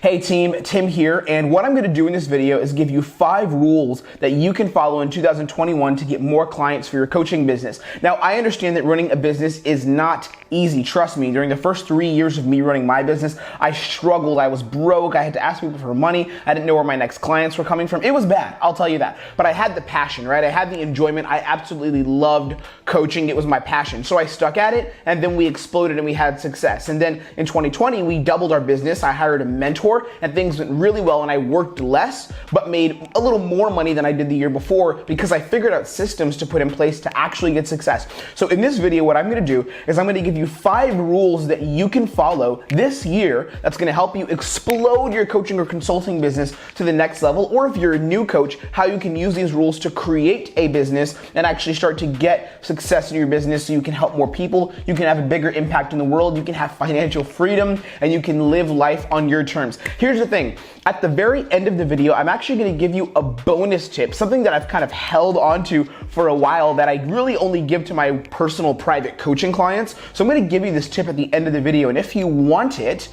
Hey team, Tim here, and what I'm going to do in this video is give you 5 rules that you can follow in 2021 to get more clients for your coaching business. Now, I understand that running a business is not easy. Trust me, during the first 3 years of me running my business, I struggled. I was broke. I had to ask people for money. I didn't know where my next clients were coming from. It was bad, I'll tell you that. But I had the passion, right? I had the enjoyment. I absolutely loved coaching. It was my passion. So I stuck at it, and then we exploded and we had success. And then in 2020, we doubled our business. I hired a mentor, and things went really well, and I worked less, but made a little more money than I did the year before because I figured out systems to put in place to actually get success. So in this video, what I'm gonna do is I'm gonna give you 5 rules that you can follow this year that's gonna help you explode your coaching or consulting business to the next level, or if you're a new coach, how you can use these rules to create a business and actually start to get success in your business so you can help more people, you can have a bigger impact in the world, you can have financial freedom, and you can live life on your terms. Here's the thing, at the very end of the video, I'm actually gonna give you a bonus tip, something that I've kind of held onto for a while that I really only give to my personal private coaching clients. So I'm gonna give you this tip at the end of the video, and if you want it,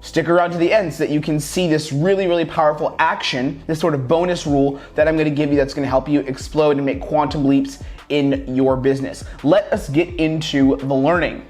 stick around to the end so that you can see this really, really powerful action, this sort of bonus rule that I'm gonna give you that's gonna help you explode and make quantum leaps in your business. Let us get into the learning.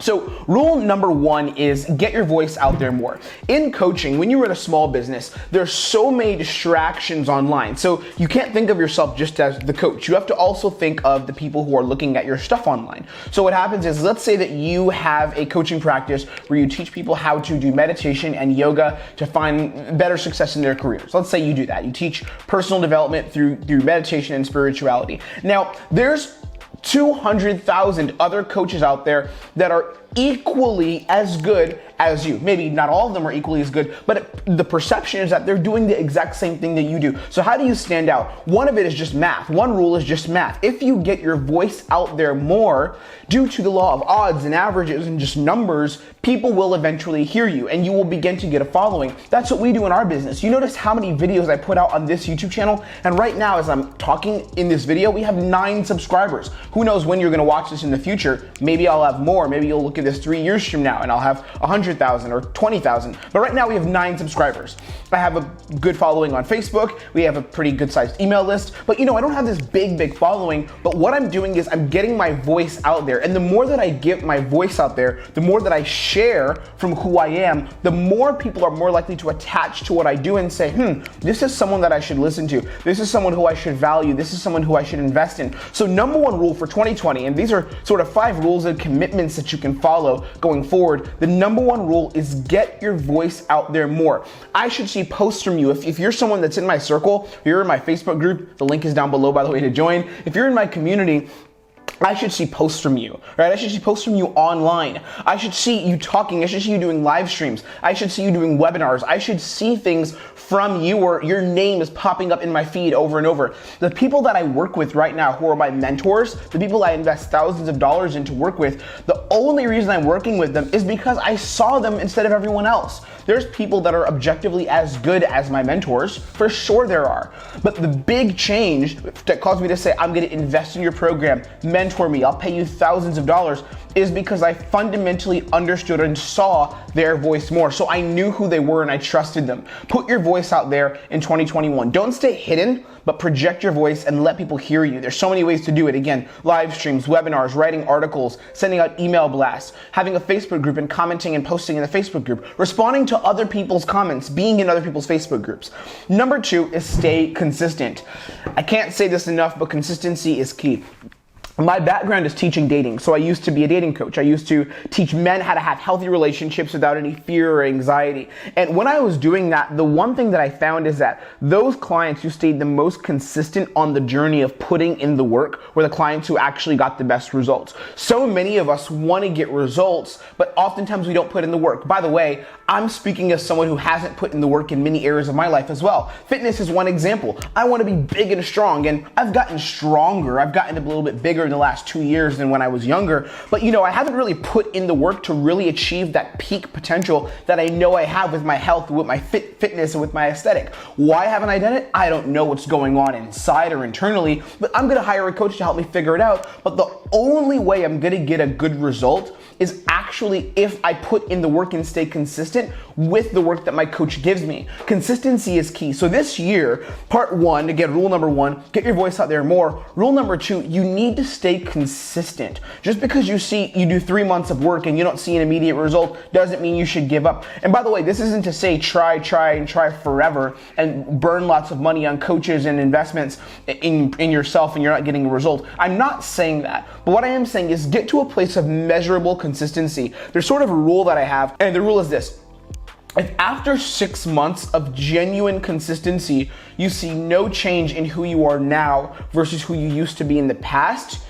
So rule number 1 is get your voice out there more. In coaching, when you run a small business, there's so many distractions online. So you can't think of yourself just as the coach. You have to also think of the people who are looking at your stuff online. So what happens is, let's say that you have a coaching practice where you teach people how to do meditation and yoga to find better success in their careers. Let's say you do that. You teach personal development through meditation and spirituality. Now, there's 200,000 other coaches out there that are equally as good as you. Maybe not all of them are equally as good, but the perception is that they're doing the exact same thing that you do. So how do you stand out? One of it is just math. One rule is just math. If you get your voice out there more, due to the law of odds and averages and just numbers, people will eventually hear you and you will begin to get a following. That's what we do in our business. You notice how many videos I put out on this YouTube channel, and right now as I'm talking in this video, we have 9 subscribers. Who knows when you're gonna watch this in the future? Maybe I'll have more. Maybe you'll look at this 3 years from now and I'll have 100,000 or 20,000. But right now we have 9 subscribers. I have a good following on Facebook. We have a pretty good sized email list, but I don't have this big following, but what I'm doing is I'm getting my voice out there. And the more that I get my voice out there, the more that I share from who I am, the more people are more likely to attach to what I do and say, this is someone that I should listen to. This is someone who I should value. This is someone who I should invest in. So number 1 rule for 2020, and these are sort of 5 rules and commitments that you can follow going forward. The number 1 rule is get your voice out there more. I should see posts from you. If you're someone that's in my circle, you're in my Facebook group, the link is down below, by the way, to join. If you're in my community, I should see posts from you, right? I should see posts from you online. I should see you talking. I should see you doing live streams. I should see you doing webinars. I should see things from you where your name is popping up in my feed over and over. The people that I work with right now who are my mentors, the people I invest thousands of dollars in to work with, the only reason I'm working with them is because I saw them instead of everyone else. There's people that are objectively as good as my mentors, for sure there are. But the big change that caused me to say, I'm gonna invest in your program, mentor me, I'll pay you thousands of dollars, is because I fundamentally understood and saw their voice more. So I knew who they were and I trusted them. Put your voice out there in 2021. Don't stay hidden, but project your voice and let people hear you. There's so many ways to do it. Again, live streams, webinars, writing articles, sending out email blasts, having a Facebook group and commenting and posting in the Facebook group, responding to other people's comments, being in other people's Facebook groups. Number 2 is stay consistent. I can't say this enough, but consistency is key. My background is teaching dating, so I used to be a dating coach. I used to teach men how to have healthy relationships without any fear or anxiety. And when I was doing that, the one thing that I found is that those clients who stayed the most consistent on the journey of putting in the work were the clients who actually got the best results. So many of us want to get results, but oftentimes we don't put in the work. By the way, I'm speaking as someone who hasn't put in the work in many areas of my life as well. Fitness is one example. I want to be big and strong, and I've gotten stronger. I've gotten a little bit bigger in the last 2 years than when I was younger, but I haven't really put in the work to really achieve that peak potential that I know I have with my health, with my fitness, and with my aesthetic. Why haven't I done it? I don't know what's going on inside or internally, but I'm gonna hire a coach to help me figure it out. But the only way I'm gonna get a good result is actually if I put in the work and stay consistent with the work that my coach gives me. Consistency is key. So this year, part one, again, rule number one, get your voice out there more. Rule number two, you need to stay consistent. Just because you do 3 months of work and you don't see an immediate result doesn't mean you should give up. And by the way, this isn't to say try forever and burn lots of money on coaches and investments in yourself and you're not getting a result. I'm not saying that. But what I am saying is get to a place of measurable consistency. There's sort of a rule that I have, and the rule is this. If after 6 months of genuine consistency, you see no change in who you are now versus who you used to be in the past,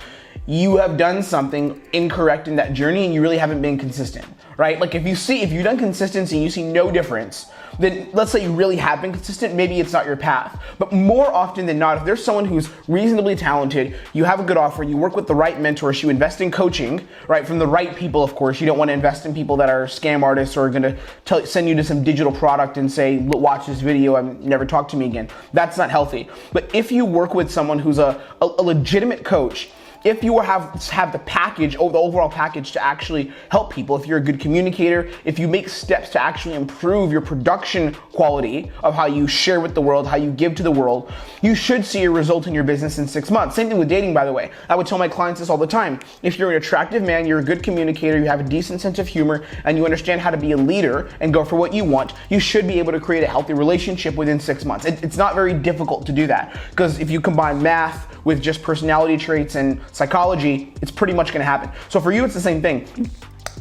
you have done something incorrect in that journey and you really haven't been consistent, right? Like if you've done consistency and you see no difference, then let's say you really have been consistent, maybe it's not your path. But more often than not, if there's someone who's reasonably talented, you have a good offer, you work with the right mentors, you invest in coaching, right, from the right people, of course. You don't want to invest in people that are scam artists or are going to send you to some digital product and say, watch this video and never talk to me again. That's not healthy. But if you work with someone who's a legitimate coach, if you have the package, or the overall package to actually help people, if you're a good communicator, if you make steps to actually improve your production quality of how you share with the world, how you give to the world, you should see a result in your business in 6 months. Same thing with dating, by the way. I would tell my clients this all the time. If you're an attractive man, you're a good communicator, you have a decent sense of humor, and you understand how to be a leader and go for what you want, you should be able to create a healthy relationship within 6 months. It's not very difficult to do that, because if you combine math with just personality traits and psychology, it's pretty much gonna happen. So for you, it's the same thing.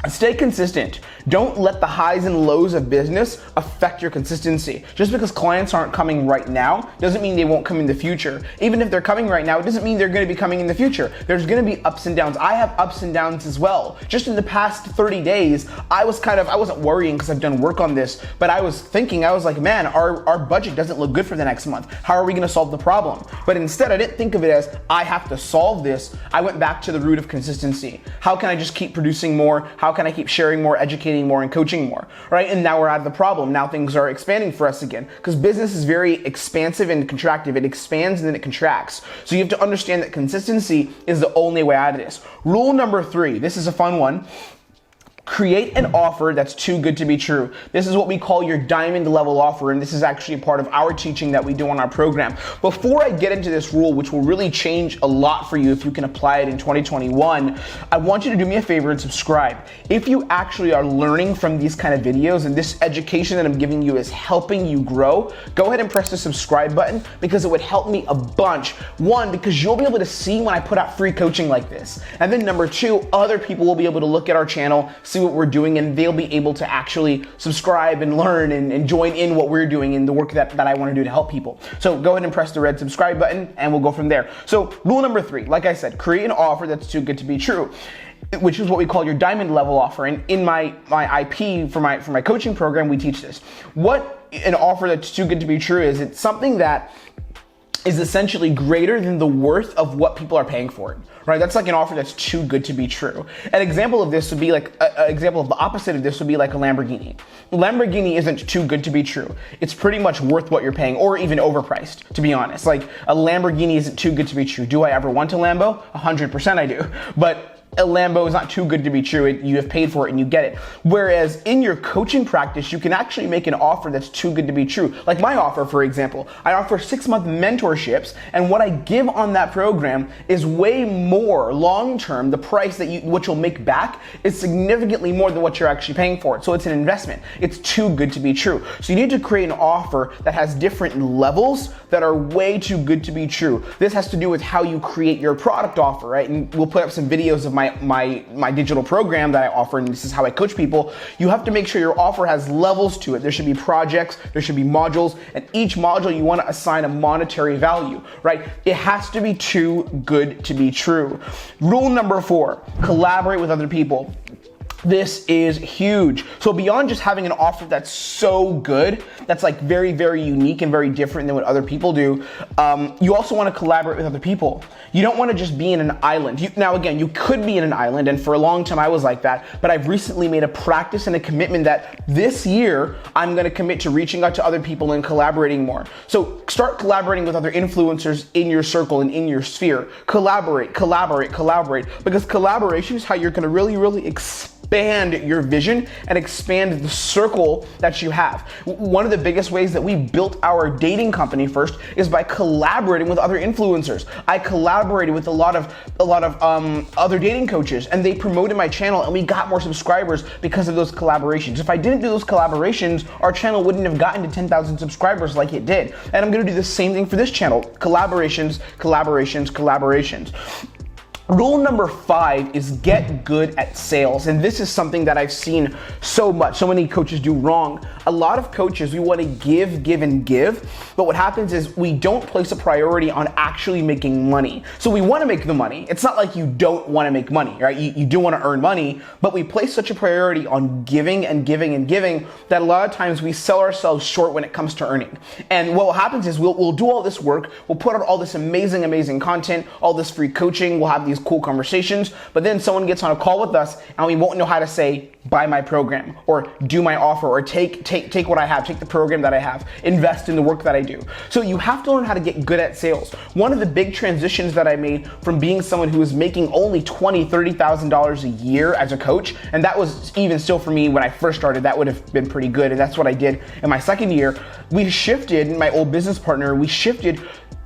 Stay consistent. Don't let the highs and lows of business affect your consistency. Just because clients aren't coming right now doesn't mean they won't come in the future. Even if they're coming right now, it doesn't mean they're going to be coming in the future. There's going to be ups and downs. I have ups and downs as well. Just in the past 30 days, I wasn't worrying because I've done work on this, but I was like, man, our budget doesn't look good for the next month. How are we going to solve the problem? But instead, I didn't think of it as I have to solve this. I went back to the root of consistency. How can I just keep producing more? How can I keep sharing more, educating more, and coaching more, right? And now we're out of the problem. Now things are expanding for us again, because business is very expansive and contractive. It expands and then it contracts. So you have to understand that consistency is the only way out of this. Rule number 3, this is a fun one. Create an offer that's too good to be true. This is what we call your diamond level offer, and this is actually a part of our teaching that we do on our program. Before I get into this rule, which will really change a lot for you if you can apply it in 2021, I want you to do me a favor and subscribe. If you actually are learning from these kind of videos and this education that I'm giving you is helping you grow, go ahead and press the subscribe button, because it would help me a bunch. One, because you'll be able to see when I put out free coaching like this. And then number 2, other people will be able to look at our channel, see what we're doing, and they'll be able to actually subscribe and learn and join in what we're doing in the work that I want to do to help people. So go ahead and press the red subscribe button and we'll go from there. So rule number 3, like I said, create an offer that's too good to be true, which is what we call your diamond level offer. And in my IP for my coaching program, we teach this. What an offer that's too good to be true is, it's something that is essentially greater than the worth of what people are paying for it, right? That's like an offer that's too good to be true. An example of this would be like, an example of the opposite of this would be like a Lamborghini. Lamborghini isn't too good to be true. It's pretty much worth what you're paying, or even overpriced, to be honest. Like a Lamborghini isn't too good to be true. Do I ever want a Lambo? 100% I do. But a Lambo is not too good to be true. You have paid for it and you get it. Whereas in your coaching practice, you can actually make an offer that's too good to be true. Like my offer, for example, I offer 6-month mentorships, and what I give on that program is way more long-term. The price what you'll make back is significantly more than what you're actually paying for it. So it's an investment. It's too good to be true. So you need to create an offer that has different levels that are way too good to be true. This has to do with how you create your product offer, right? And we'll put up some videos of my digital program that I offer, and this is how I coach people. You have to make sure your offer has levels to it. There should be projects, there should be modules, and each module you want to assign a monetary value, right? It has to be too good to be true. Rule number 4, collaborate with other people. This is huge. So beyond just having an offer that's so good, that's like very, very unique and very different than what other people do, you also want to collaborate with other people. You don't want to just be in an island. Now again, you could be in an island, and for a long time I was like that, but I've recently made a practice and a commitment that this year I'm going to commit to reaching out to other people and collaborating more. So start collaborating with other influencers in your circle and in your sphere. Collaborate, because collaboration is how you're going to really, really expand expand your vision and expand the circle that you have. One of the biggest ways that we built our dating company first is by collaborating with other influencers. I collaborated with a lot of other dating coaches, and they promoted my channel, and we got more subscribers because of those collaborations. If I didn't do those collaborations, our channel wouldn't have gotten to 10,000 subscribers like it did. And I'm gonna do the same thing for this channel. Collaborations, collaborations, collaborations. Rule number 5 is get good at sales. And this is something that I've seen so many coaches do wrong. A lot of coaches, we want to give, and give. But what happens is we don't place a priority on actually making money. So we want to make the money. It's not like you don't want to make money, right? You do want to earn money, but we place such a priority on giving and giving and giving that a lot of times we sell ourselves short when it comes to earning. And what happens is we'll do all this work. We'll put out all this amazing content, all this free coaching. We'll have these cool conversations, but then someone gets on a call with us and we won't know how to say, buy my program, or do my offer, or take what I have, take the program that I have, invest in the work that I do. So you have to learn how to get good at sales. One of the big transitions that I made from being someone who was making only $20,000, $30,000 a year as a coach, and that was even still for me when I first started, that would have been pretty good, and that's what I did in my second year. We shifted, my old business partner, we shifted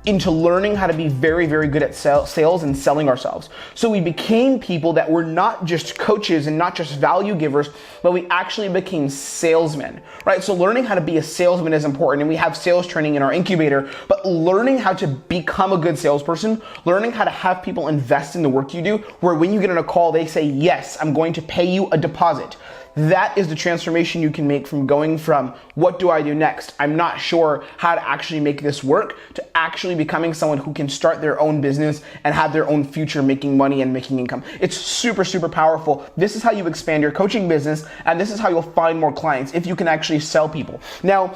into learning how to be very good at sales and selling ourselves. So we became people that were not just coaches and not just value givers, but we actually became salesmen, right? So learning how to be a salesman is important, and we have sales training in our incubator, but learning how to become a good salesperson, learning how to have people invest in the work you do, where when you get on a call, they say, yes, I'm going to pay you a deposit. That is the transformation you can make from going from what do I do next? I'm not sure how to actually make this work, to actually becoming someone who can start their own business and have their own future making money and making income. It's super powerful. This is how you expand your coaching business, and this is how you'll find more clients if you can actually sell people. Now,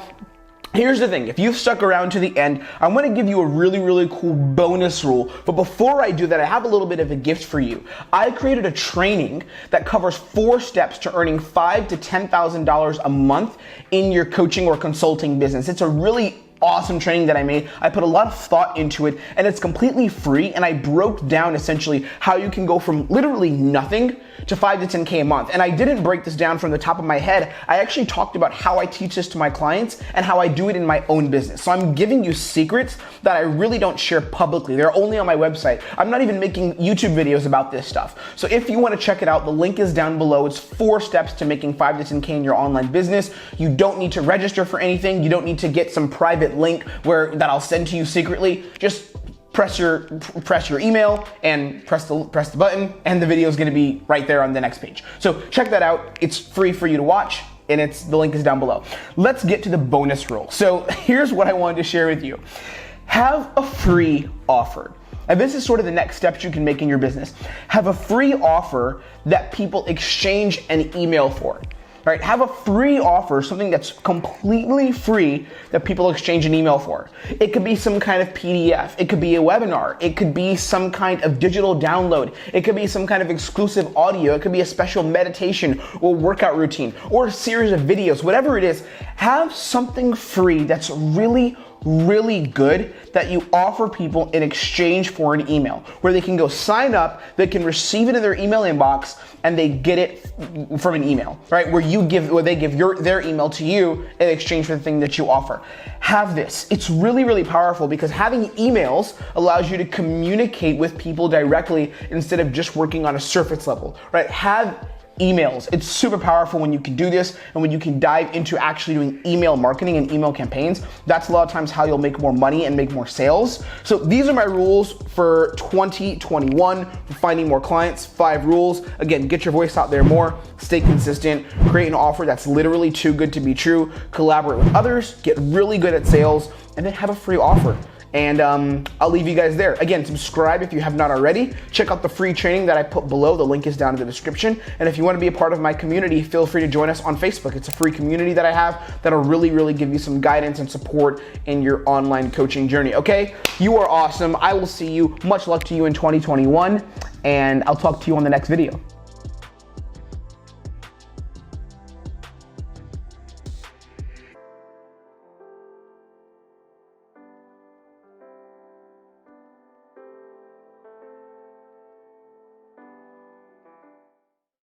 here's the thing, if you've stuck around to the end, I'm gonna give you a really cool bonus rule. But before I do that, I have a little bit of a gift for you. I created a training that covers 4 steps to earning $5,000 to $10,000 a month in your coaching or consulting business. It's a really awesome training that I made. I put a lot of thought into it, and it's completely free, and I broke down essentially how you can go from literally nothing to 5 to 10K a month. And I didn't break this down from the top of my head. I actually talked about how I teach this to my clients and how I do it in my own business. So I'm giving you secrets that I really don't share publicly. They're only on my website. I'm not even making YouTube videos about this stuff. So if you want to check it out, the link is down below. It's 4 steps to making 5 to 10K in your online business. You don't need to register for anything. You don't need to get some private link that I'll send to you secretly. Just press your email and press the button, and the video is going to be right there on the next page. So check that out. It's free for you to watch, and the link is down below. Let's get to the bonus rule. So here's what I wanted to share with you. Have a free offer. And this is sort of the next steps you can make in your business. Have a free offer that people exchange an email for. Right? Have a free offer, something that's completely free that people exchange an email for. It could be some kind of PDF. It could be a webinar. It could be some kind of digital download. It could be some kind of exclusive audio. It could be a special meditation or workout routine or a series of videos, whatever it is. Have something free that's really good that you offer people in exchange for an email, where they can go sign up, they can receive it in their email inbox, and they get it from an email, right? Where they give their email to you in exchange for the thing that you offer. Have this. It's really powerful, because having emails allows you to communicate with people directly instead of just working on a surface level, right? Have emails. It's super powerful when you can do this, and when you can dive into actually doing email marketing and email campaigns. That's a lot of times how you'll make more money and make more sales. So these are my rules for 2021 for finding more clients. 5 rules. Again, get your voice out there more, stay consistent, create an offer that's literally too good to be true, collaborate with others, get really good at sales, and then have a free offer. And I'll leave you guys there. Again, subscribe if you have not already. Check out the free training that I put below. The link is down in the description. And if you want to be a part of my community, feel free to join us on Facebook. It's a free community that I have that'll really give you some guidance and support in your online coaching journey. Okay? You are awesome. I will see you. Much luck to you in 2021, and I'll talk to you on the next video.